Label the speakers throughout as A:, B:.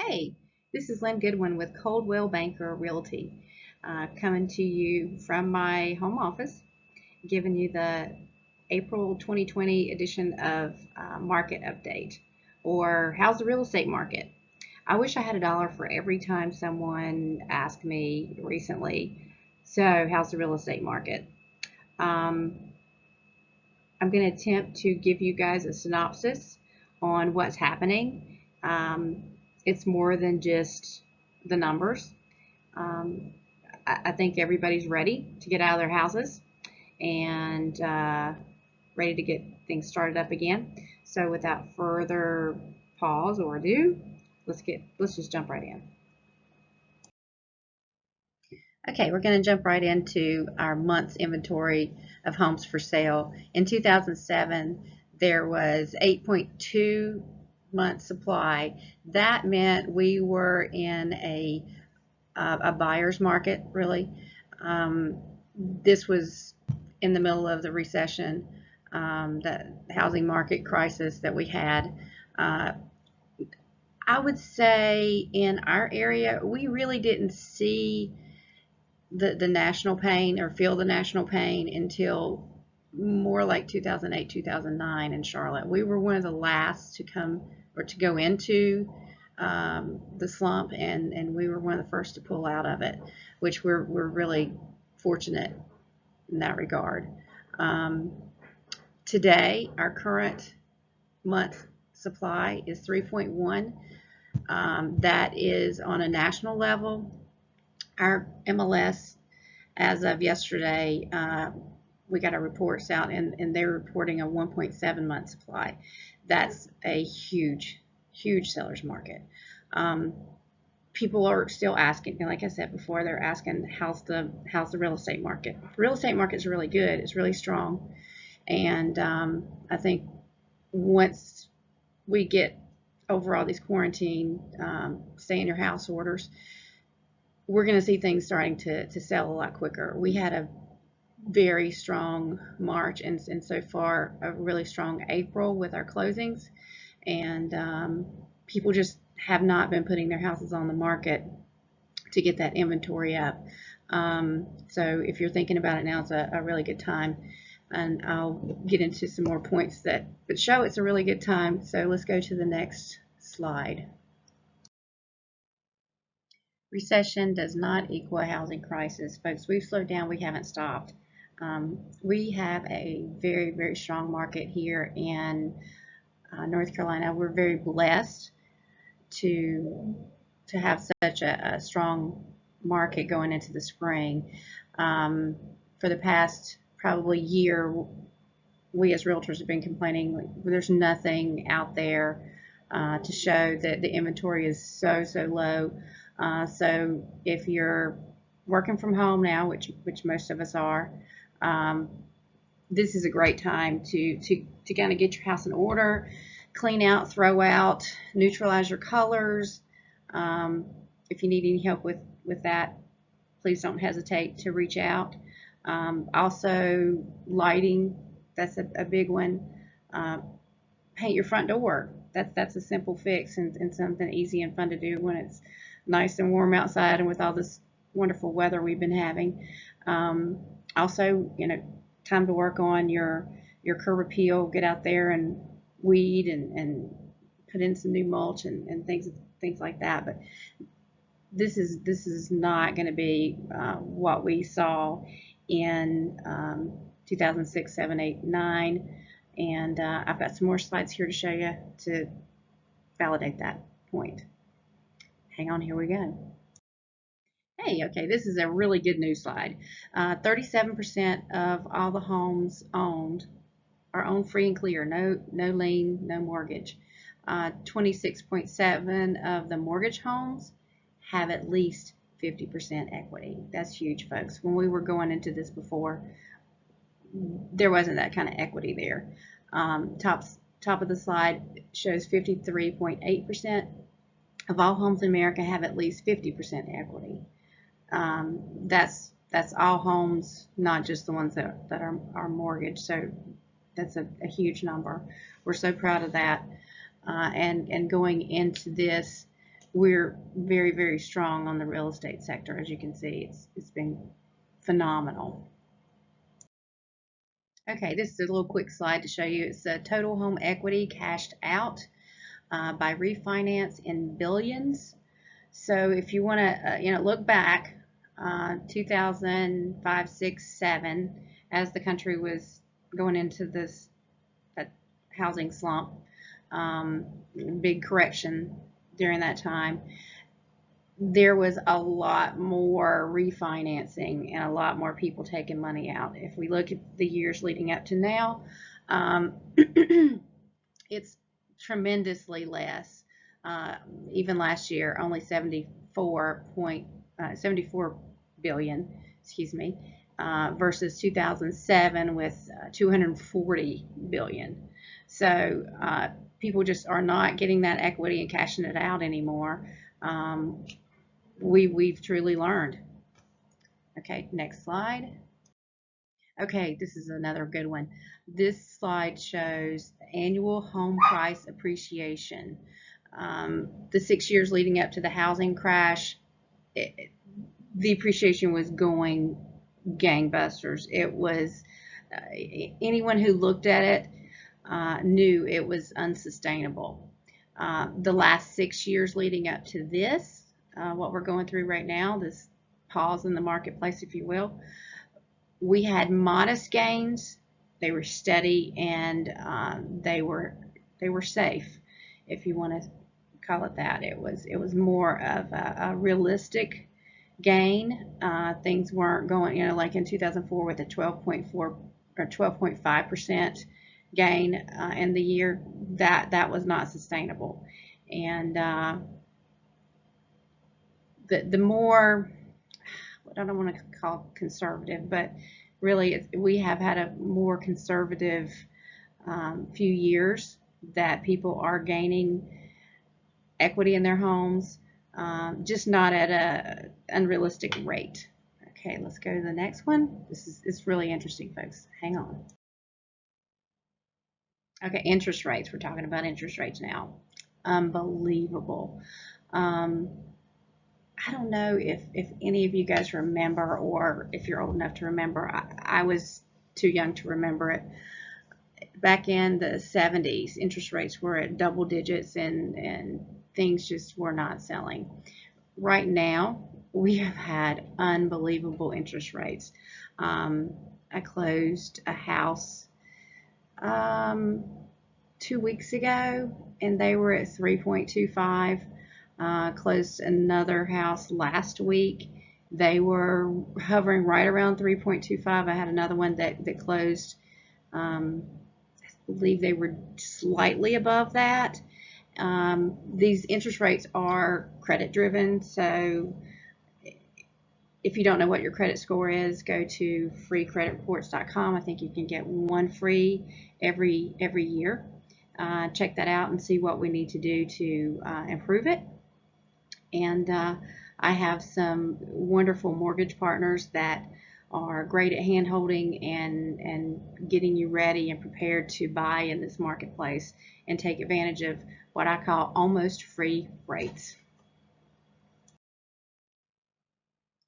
A: Hey, this is Lynne Goodwin with Coldwell Banker Realty, coming to you from my home office, giving you the April 2020 edition of Market Update, or how's the real estate market? I wish I had a dollar for every time someone asked me recently, so how's the real estate market? Um, I'm going to attempt to give you guys a synopsis on what's happening. It's more than just the numbers. Um, I think everybody's ready to get out of their houses and ready to get things started up again. So without further pause or ado, let's just jump right in. Okay, we're going to jump right into our month's inventory of homes for sale. In 2007, there was 8.2 months supply. That meant we were in a buyer's market, really. This was in the middle of the recession, the housing market crisis that we had. I would say in our area, we really didn't see the national pain or feel the national pain until more like 2008, 2009 in Charlotte. We were one of the last to come or to go into the slump, and we were one of the first to pull out of it, which we're really fortunate in that regard. Today, our current month supply is 3.1. That is on a national level. Our MLS, as of yesterday, we got our reports out, and they're reporting a 1.7 month supply. That's a huge seller's market. People are still asking, like I said before, they're asking how's the real estate market. The real estate market is really good. It's really strong, and I think once we get over all these quarantine, stay in your house orders, we're going to see things starting to sell a lot quicker. We had a very strong March and so far a really strong April with our closings, and people just have not been putting their houses on the market to get that inventory up. So if you're thinking about it now, it's a really good time, and I'll get into some more points that show it's a really good time. So let's go to the next slide. Recession does not equal a housing crisis. Folks, we've slowed down, we haven't stopped. We have a very strong market here in North Carolina. We're very blessed to have such a strong market going into the spring. For the past probably year, we as realtors have been complaining there's nothing out there to show that the inventory is so low. So if you're working from home now, which most of us are, this is a great time to kind of get your house in order, clean out, throw out, neutralize your colors. If you need any help with that, please don't hesitate to reach out. Also, lighting, that's a big one. Paint your front door. That's a simple fix and something easy and fun to do when it's nice and warm outside and with all this wonderful weather we've been having. Also, time to work on your curb appeal. Get out there and weed and put in some new mulch and things like that. But this is not going to be what we saw in 2006, 7, 8, 9. And I've got some more slides here to show you to validate that point. Hang on, here we go. Hey, okay, this is a really good news slide. 37% of all the homes owned are owned free and clear, no lien, no mortgage. 26.7% of the mortgage homes have at least 50% equity. That's huge, folks. When we were going into this before, there wasn't that kind of equity there. Top of the slide shows 53.8% of all homes in America have at least 50% equity. That's all homes, not just the ones that are mortgaged. So that's a huge number. We're so proud of that. And going into this, we're very, very strong on the real estate sector. As you can see, it's been phenomenal. Okay, this is a little quick slide to show you. It's the total home equity cashed out by refinance in billions. So if you want to, look back, 2005, 6, 7, as the country was going into this housing slump, big correction during that time, there was a lot more refinancing and a lot more people taking money out. If we look at the years leading up to now, it's tremendously less. Even last year, only 74 billion, excuse me, versus 2007 with 240 billion. So people just are not getting that equity and cashing it out anymore. We've truly learned. Okay, next slide. Okay, this is another good one. This slide shows annual home price appreciation. The 6 years leading up to the housing crash, the appreciation was going gangbusters. It was, anyone who looked at it knew it was unsustainable. The last 6 years leading up to this, what we're going through right now, this pause in the marketplace, if you will, we had modest gains. They were steady, and they were safe, if you want to call it that. It was more of a realistic gain. Things weren't going, like in 2004 with a 12.4 or 12.5% gain in the year. That was not sustainable. And the more, I don't want to call conservative, but really we have had a more conservative few years that people are gaining equity in their homes, just not at an unrealistic rate. Okay, let's go to the next one. It's really interesting, folks. Hang on. Okay, interest rates. We're talking about interest rates now. Unbelievable. I don't know if any of you guys remember, or if you're old enough to remember. I was too young to remember it. Back in the 70s, interest rates were at double digits, and things just were not selling. Right now, we have had unbelievable interest rates. I closed a house 2 weeks ago, and they were at 3.25. Closed another house last week. They were hovering right around 3.25. I had another one that closed, I believe they were slightly above that. These interest rates are credit driven, so if you don't know what your credit score is, go to freecreditreports.com. I think you can get one free every year. Check that out and see what we need to do to improve it. And I have some wonderful mortgage partners that are great at hand holding and getting you ready and prepared to buy in this marketplace and take advantage of what I call almost free rates.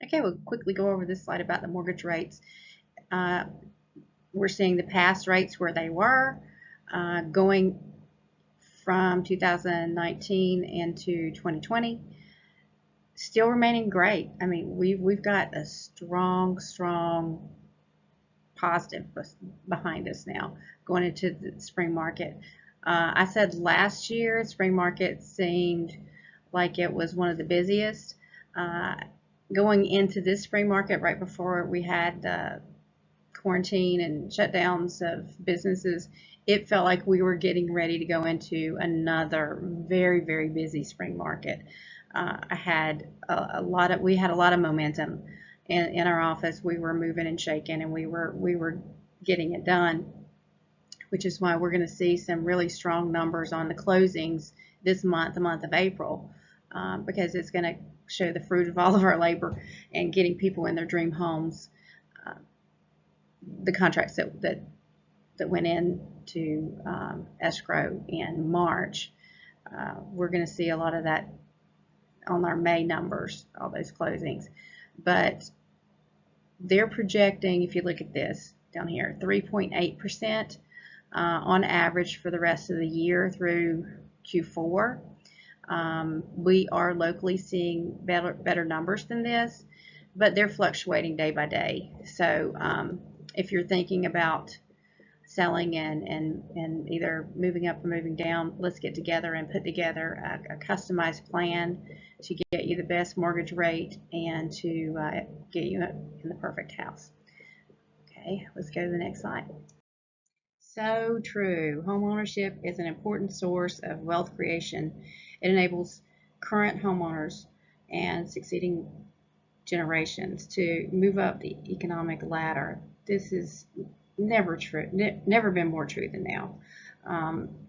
A: Okay, we'll quickly go over this slide about the mortgage rates. We're seeing the past rates where they were going from 2019 into 2020. Still remaining great. I mean, we've got a strong positive behind us now going into the spring market. I said last year spring market seemed like it was one of the busiest. Going into this spring market right before we had the quarantine and shutdowns of businesses, it felt like we were getting ready to go into another very, very busy spring market. We had a lot of momentum in our office. We were moving and shaking, and we were getting it done, which is why we're going to see some really strong numbers on the closings this month, the month of April, because it's going to show the fruit of all of our labor and getting people in their dream homes. The contracts that went into escrow in March, we're going to see a lot of that on our May numbers, all those closings. But they're projecting, if you look at this down here, 3.8% on average for the rest of the year through Q4. We are locally seeing better numbers than this, but they're fluctuating day by day. So if you're thinking about selling and either moving up or moving down, let's get together and put together a customized plan to get you the best mortgage rate and to get you in the perfect house. Okay, let's go to the next slide. So true. Homeownership is an important source of wealth creation. It enables current homeowners and succeeding generations to move up the economic ladder. This is never been more true than now.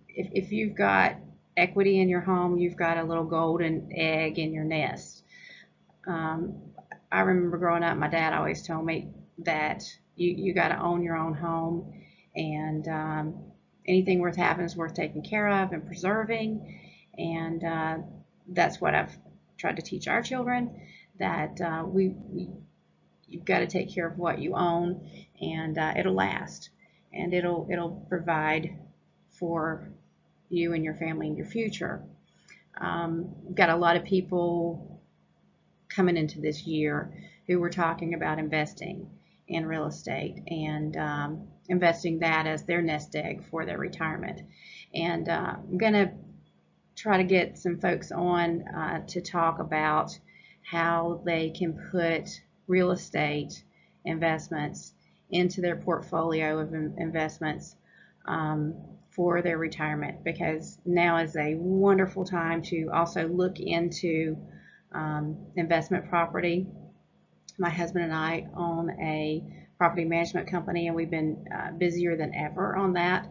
A: If you've got equity in your home, you've got a little golden egg in your nest. I remember growing up, my dad always told me that you got to own your own home, and anything worth having is worth taking care of and preserving. And that's what I've tried to teach our children, that you've got to take care of what you own, and it'll last, and it'll provide for you and your family in your future. We've got a lot of people coming into this year who were talking about investing in real estate and investing that as their nest egg for their retirement. And I'm going to try to get some folks on to talk about how they can put real estate investments into their portfolio of investments for their retirement, because now is a wonderful time to also look into investment property. My husband and I own a property management company, and we've been busier than ever on that.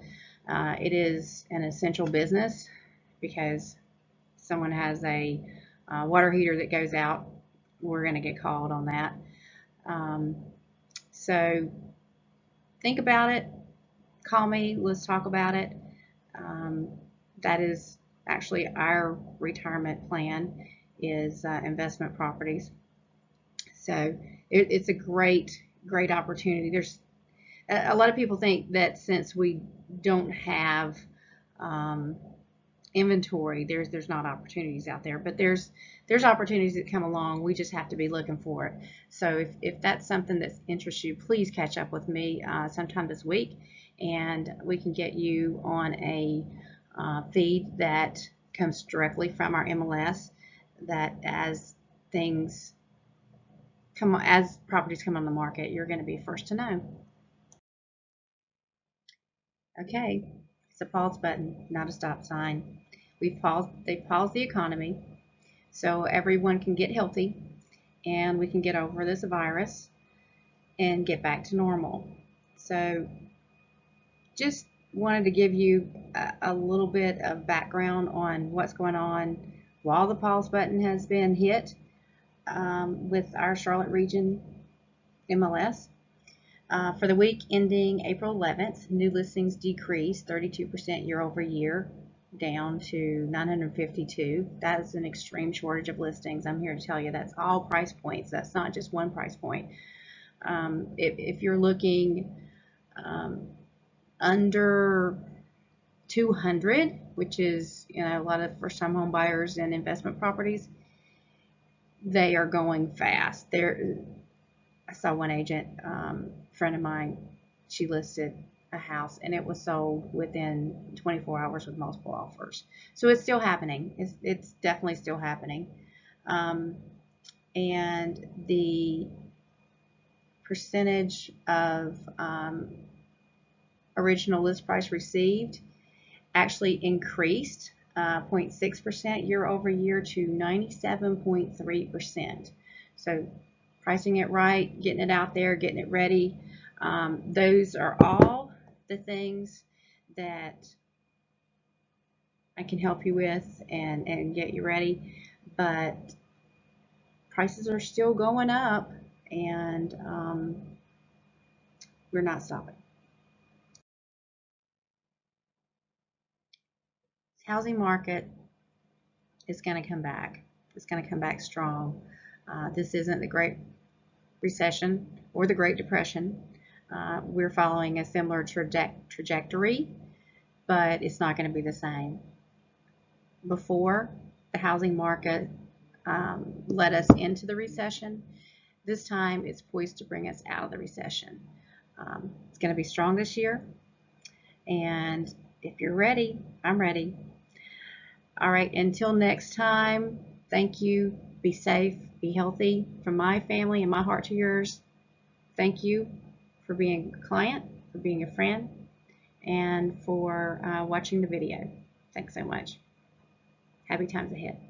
A: It is an essential business because someone has a water heater that goes out, we're going to get called on that. So think about it. Call me. Let's talk about it. That is actually our retirement plan, is investment properties. So it's a great opportunity. There's a lot of people think that since we don't have inventory, there's not opportunities out there, but there's opportunities that come along. We just have to be looking for it. So if that's something that interests you, please catch up with me sometime this week, and we can get you on a feed that comes directly from our MLS, that as properties come on the market, you're going to be first to know. Okay, it's a pause button, not a stop sign. They paused the economy so everyone can get healthy and we can get over this virus and get back to normal. So just wanted to give you a little bit of background on what's going on while the pause button has been hit with our Charlotte region MLS. For the week ending April 11th, new listings decreased 32% year over year, down to 952. That is an extreme shortage of listings. I'm here to tell you that's all price points. That's not just one price point. If you're looking under 200, which is a lot of first-time home buyers and investment properties, they are going fast. I saw one agent, friend of mine, she listed a house and it was sold within 24 hours with multiple offers. So it's still happening. It's definitely still happening. And the percentage of original list price received actually increased 0.6% year over year to 97.3%. So pricing it right, getting it out there, getting it ready. Those are all the things that I can help you with and get you ready. But prices are still going up, and we're not stopping. Housing market is going to come back. It's going to come back strong. This isn't the Great Recession or the Great Depression. We're following a similar trajectory, but it's not going to be the same. Before, the housing market led us into the recession. This time, it's poised to bring us out of the recession. It's going to be strong this year, and if you're ready, I'm ready. All right, until next time, thank you. Be safe, be healthy. From my family and my heart to yours, thank you for being a client, for being a friend, and for watching the video. Thanks so much. Happy times ahead.